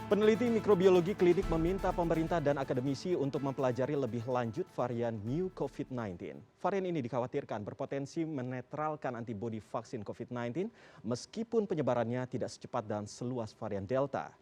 Peneliti mikrobiologi klinik meminta pemerintah dan akademisi untuk mempelajari lebih lanjut varian Mu COVID-19. Varian ini dikhawatirkan berpotensi menetralkan antibodi vaksin COVID-19 meskipun penyebarannya tidak secepat dan seluas varian Delta.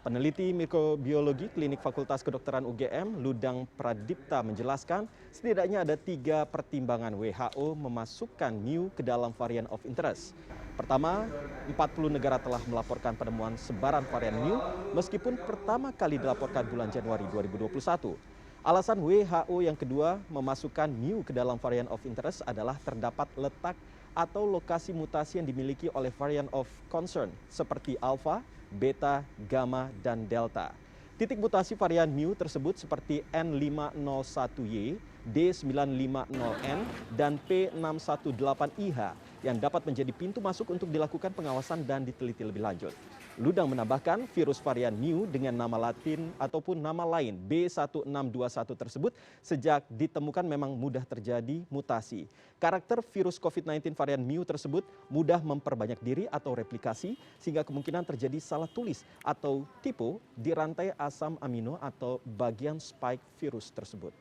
Peneliti mikrobiologi klinik Fakultas Kedokteran UGM, Ludang Pradipta menjelaskan setidaknya ada 3 pertimbangan WHO memasukkan Mu ke dalam varian of interest. Pertama, 40 negara telah melaporkan penemuan sebaran varian Mu meskipun pertama kali dilaporkan bulan Januari 2021. Alasan WHO yang kedua memasukkan Mu ke dalam varian of interest adalah terdapat letak atau lokasi mutasi yang dimiliki oleh varian of concern seperti Alpha, Beta, Gamma, dan Delta. Titik mutasi varian Mu tersebut seperti N501Y, D950N, dan P618IH yang dapat menjadi pintu masuk untuk dilakukan pengawasan dan diteliti lebih lanjut. Ludang menambahkan virus varian Mu dengan nama latin ataupun nama lain B1621 tersebut sejak ditemukan memang mudah terjadi mutasi. Karakter virus COVID-19 varian Mu tersebut mudah memperbanyak diri atau replikasi sehingga kemungkinan terjadi salah tulis atau typo di rantai asam amino atau bagian spike virus tersebut.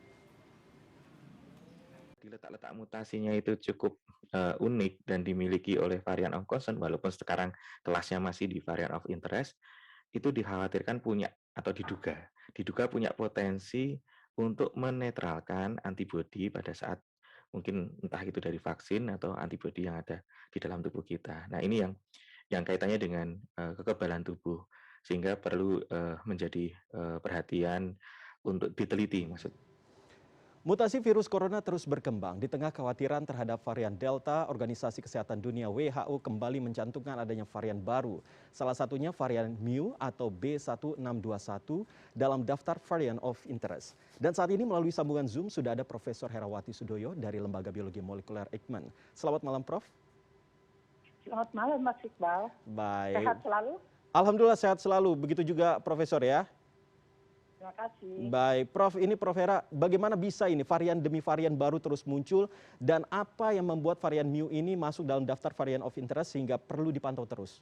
Letak-letak mutasinya itu cukup unik dan dimiliki oleh varian of concern, walaupun sekarang kelasnya masih di varian of interest, itu dikhawatirkan punya atau diduga punya potensi untuk menetralkan antibodi pada saat mungkin entah itu dari vaksin atau antibodi yang ada di dalam tubuh kita. Nah ini yang kaitannya dengan kekebalan tubuh, sehingga perlu menjadi perhatian untuk diteliti maksud. Mutasi virus corona terus berkembang. Di tengah kekhawatiran terhadap varian Delta, Organisasi Kesehatan Dunia WHO kembali mencantumkan adanya varian baru. Salah satunya varian Mu atau B1621 dalam daftar varian of interest. Dan saat ini melalui sambungan Zoom sudah ada Profesor Herawati Sudoyo dari Lembaga Biologi Molekuler Eijkman. Selamat malam, Prof. Selamat malam, Mas Iqbal. Baik. Sehat selalu? Alhamdulillah sehat selalu. Begitu juga Profesor ya. Terima kasih. Baik, Prof. Ini Prof. Hera, bagaimana bisa ini varian demi varian baru terus muncul dan apa yang membuat varian Mu ini masuk dalam daftar varian of interest sehingga perlu dipantau terus?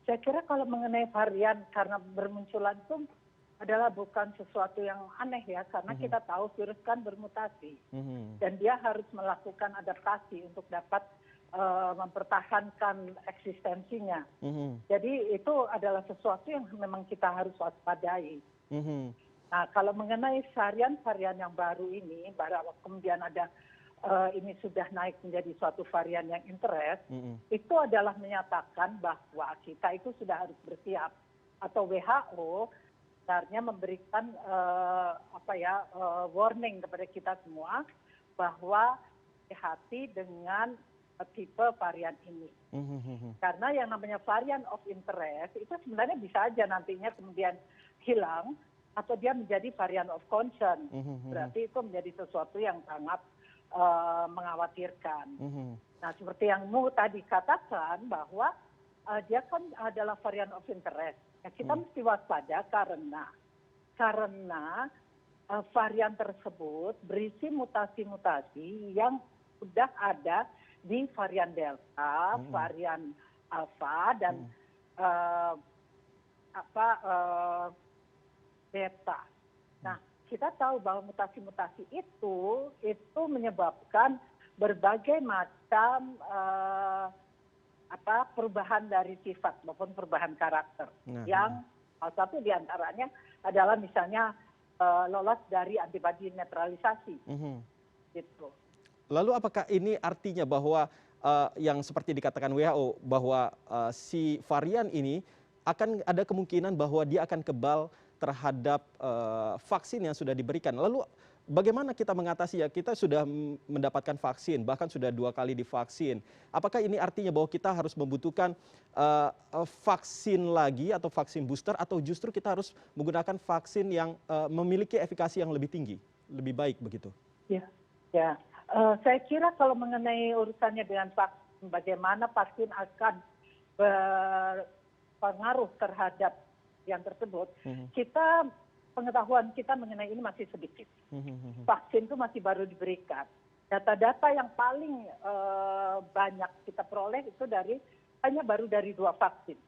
Saya kira kalau mengenai varian karena bermunculan itu adalah bukan sesuatu yang aneh ya, karena kita tahu virus kan bermutasi dan dia harus melakukan adaptasi untuk dapat mempertahankan eksistensinya. Jadi itu adalah sesuatu yang memang kita harus waspadai. Nah, kalau mengenai varian yang baru ini, kemudian ada ini sudah naik menjadi suatu varian yang interest, itu adalah menyatakan bahwa kita itu sudah harus bersiap, atau WHO sebenarnya memberikan warning kepada kita semua bahwa hati-hati dengan tipe varian ini. Karena yang namanya varian of interest itu sebenarnya bisa aja nantinya kemudian hilang atau dia menjadi varian of concern. Berarti itu menjadi sesuatu yang sangat mengkhawatirkan. Nah, seperti yang Mu tadi katakan bahwa dia kan adalah varian of interest. Ya, kita mesti waspada karena varian tersebut berisi mutasi-mutasi yang sudah ada di varian Delta, varian Alpha, dan Beta. Nah, kita tahu bahwa mutasi-mutasi itu menyebabkan berbagai macam perubahan dari sifat maupun perubahan karakter. Yang salah satu diantaranya adalah misalnya lolos dari antibodi netralisasi. Gitu. Lalu apakah ini artinya bahwa yang seperti dikatakan WHO bahwa si varian ini akan ada kemungkinan bahwa dia akan kebal terhadap vaksin yang sudah diberikan. Lalu bagaimana kita mengatasi ya? Kita sudah mendapatkan vaksin, bahkan sudah 2 kali divaksin. Apakah ini artinya bahwa kita harus membutuhkan vaksin lagi atau vaksin booster, atau justru kita harus menggunakan vaksin yang memiliki efikasi yang lebih tinggi, lebih baik begitu? Ya. Saya kira kalau mengenai urusannya dengan vaksin, bagaimana vaksin akan berpengaruh terhadap yang tersebut, pengetahuan kita mengenai ini masih sedikit. Vaksin itu masih baru diberikan. Data-data yang paling banyak kita peroleh itu hanya baru dari 2 vaksin.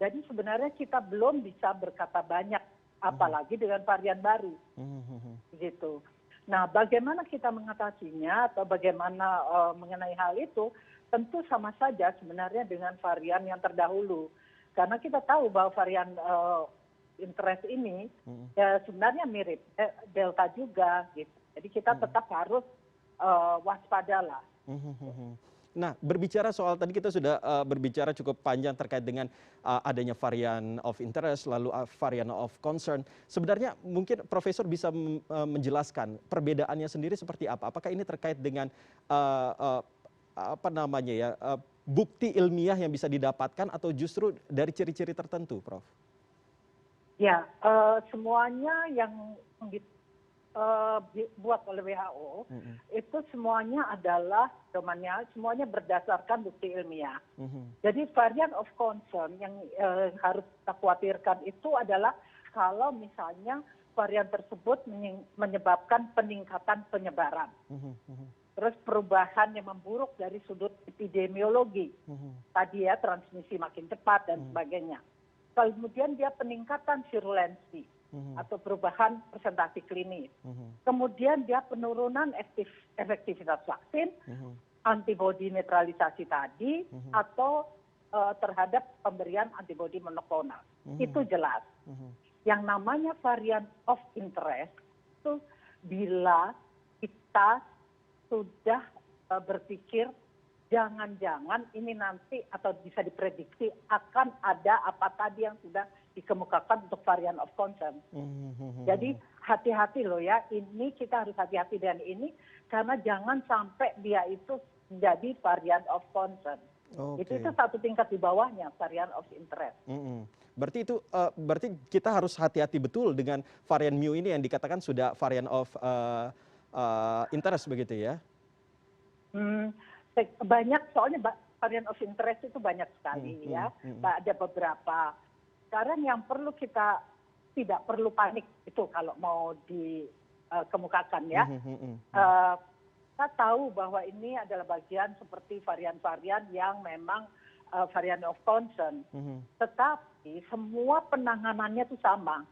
Jadi sebenarnya kita belum bisa berkata banyak, apalagi dengan varian baru, gitu. Nah, bagaimana kita mengatasinya atau bagaimana mengenai hal itu, tentu sama saja sebenarnya dengan varian yang terdahulu. Karena kita tahu bahwa varian interest ini ya sebenarnya mirip Delta juga, gitu. Jadi kita tetap harus waspadalah. Nah, berbicara soal tadi kita sudah berbicara cukup panjang terkait dengan adanya varian of interest, lalu varian of concern. Sebenarnya mungkin Profesor bisa menjelaskan perbedaannya sendiri seperti apa? Apakah ini terkait dengan apa namanya ya bukti ilmiah yang bisa didapatkan atau justru dari ciri-ciri tertentu, Prof? Ya, semuanya yang dibuat oleh WHO itu semuanya adalah domainnya, semuanya berdasarkan bukti ilmiah. Jadi varian of concern yang harus kita khawatirkan itu adalah kalau misalnya varian tersebut menyebabkan peningkatan penyebaran. Terus perubahan yang memburuk dari sudut epidemiologi. Tadi ya, transmisi makin cepat dan sebagainya. Kemudian dia peningkatan virulensi atau perubahan presentasi klinis. Kemudian dia penurunan efektivitas vaksin, antibodi netralisasi tadi, atau terhadap pemberian antibodi monoklonal. Itu jelas. Yang namanya varian of interest itu bila kita sudah berpikir jangan-jangan ini nanti atau bisa diprediksi akan ada apa tadi yang sudah dikemukakan untuk varian of concern. Jadi hati-hati loh ya, ini kita harus hati-hati dengan ini karena jangan sampai dia itu menjadi varian of concern. Itu satu tingkat di bawahnya varian of interest. Berarti itu berarti kita harus hati-hati betul dengan varian mu ini yang dikatakan sudah varian of interest begitu ya? Banyak, soalnya varian of interest itu banyak sekali ya. Ada beberapa. Sekarang yang perlu kita tidak perlu panik itu kalau mau dikemukakan ya. Kita tahu bahwa ini adalah bagian seperti varian-varian yang memang varian of concern. Tetapi semua penanganannya itu sama.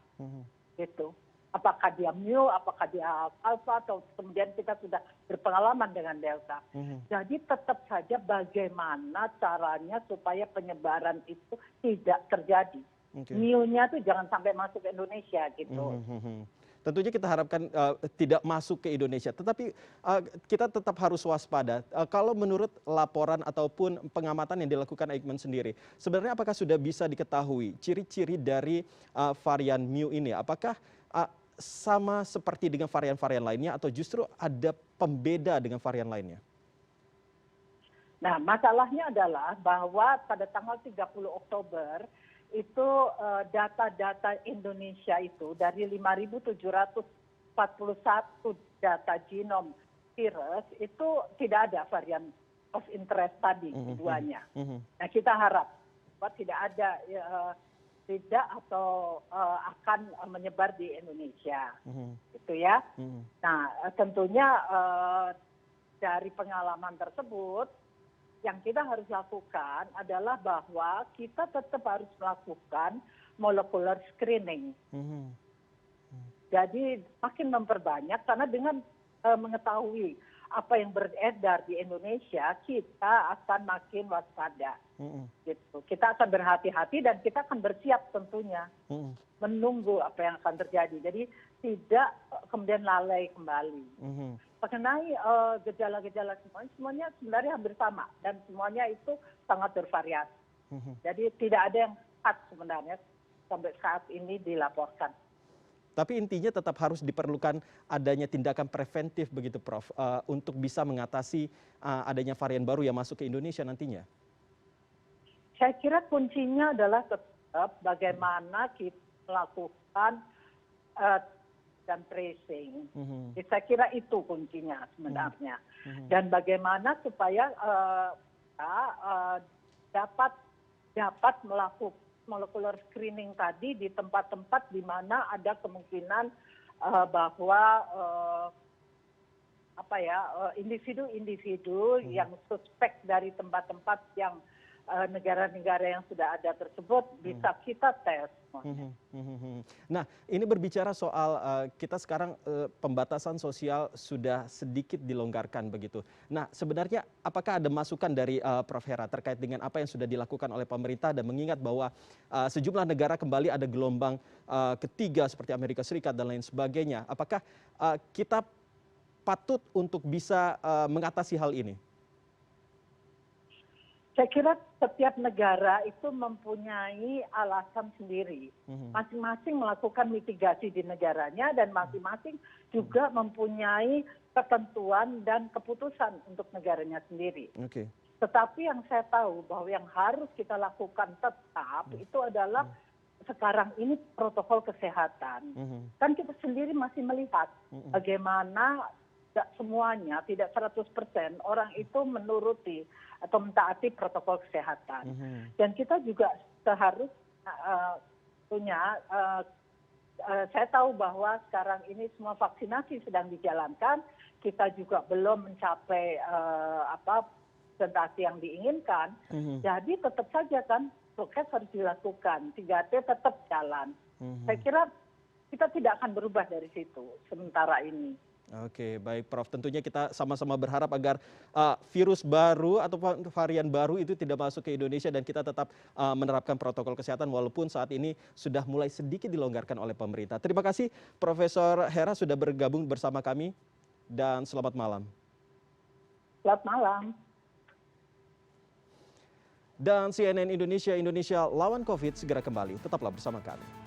Gitu. Apakah dia mu, apakah dia alpha, atau kemudian kita sudah berpengalaman dengan delta. Jadi tetap saja bagaimana caranya supaya penyebaran itu tidak terjadi. Mu-nya itu jangan sampai masuk ke Indonesia gitu. Tentunya kita harapkan tidak masuk ke Indonesia, tetapi kita tetap harus waspada. Kalau menurut laporan ataupun pengamatan yang dilakukan Eijkman sendiri, sebenarnya apakah sudah bisa diketahui ciri-ciri dari varian mu ini? Apakah sama seperti dengan varian-varian lainnya atau justru ada pembeda dengan varian lainnya? Nah, masalahnya adalah bahwa pada tanggal 30 Oktober itu data-data Indonesia itu dari 5.741 data genom virus itu tidak ada varian of interest tadi keduanya. Nah, kita harap bahwa tidak ada tidak atau akan menyebar di Indonesia, gitu ya. Nah, tentunya dari pengalaman tersebut, yang kita harus lakukan adalah bahwa kita tetap harus melakukan molecular screening. Jadi makin memperbanyak karena dengan mengetahui apa yang beredar di Indonesia, kita akan makin waspada. Gitu. Kita akan berhati-hati dan kita akan bersiap tentunya menunggu apa yang akan terjadi. Jadi tidak kemudian lalai kembali. Mengenai gejala-gejala semuanya sebenarnya hampir sama dan semuanya itu sangat bervariasi. Jadi tidak ada yang khas sebenarnya sampai saat ini dilaporkan. Tapi intinya tetap harus diperlukan adanya tindakan preventif begitu Prof, untuk bisa mengatasi adanya varian baru yang masuk ke Indonesia nantinya. Saya kira kuncinya adalah tetap bagaimana kita melakukan dan tracing. Jadi saya kira itu kuncinya sebenarnya. Dan bagaimana supaya dapat melakukan molecular screening tadi di tempat-tempat di mana ada kemungkinan bahwa individu-individu yang suspek dari tempat-tempat yang negara-negara yang sudah ada tersebut bisa kita tes. Nah, ini berbicara soal kita sekarang pembatasan sosial sudah sedikit dilonggarkan begitu. Nah, sebenarnya apakah ada masukan dari Prof. Hera terkait dengan apa yang sudah dilakukan oleh pemerintah dan mengingat bahwa sejumlah negara kembali ada gelombang ketiga seperti Amerika Serikat dan lain sebagainya. Apakah kita patut untuk bisa mengatasi hal ini? Saya kira setiap negara itu mempunyai alasan sendiri. Masing-masing melakukan mitigasi di negaranya dan masing-masing juga mempunyai ketentuan dan keputusan untuk negaranya sendiri. Okay. Tetapi yang saya tahu bahwa yang harus kita lakukan tetap itu adalah sekarang ini protokol kesehatan. Kan kita sendiri masih melihat bagaimana tidak semuanya, tidak 100% orang itu menuruti atau mentaati protokol kesehatan. Dan kita juga seharusnya saya tahu bahwa sekarang ini semua vaksinasi sedang dijalankan, kita juga belum mencapai presentasi yang diinginkan. Jadi tetap saja kan prokes harus dilakukan, 3T tetap jalan. Saya kira kita tidak akan berubah dari situ sementara ini. Oke, baik Prof. Tentunya kita sama-sama berharap agar virus baru atau varian baru itu tidak masuk ke Indonesia dan kita tetap menerapkan protokol kesehatan walaupun saat ini sudah mulai sedikit dilonggarkan oleh pemerintah. Terima kasih Profesor Hera sudah bergabung bersama kami dan selamat malam. Selamat malam. Dan CNN Indonesia lawan COVID segera kembali. Tetaplah bersama kami.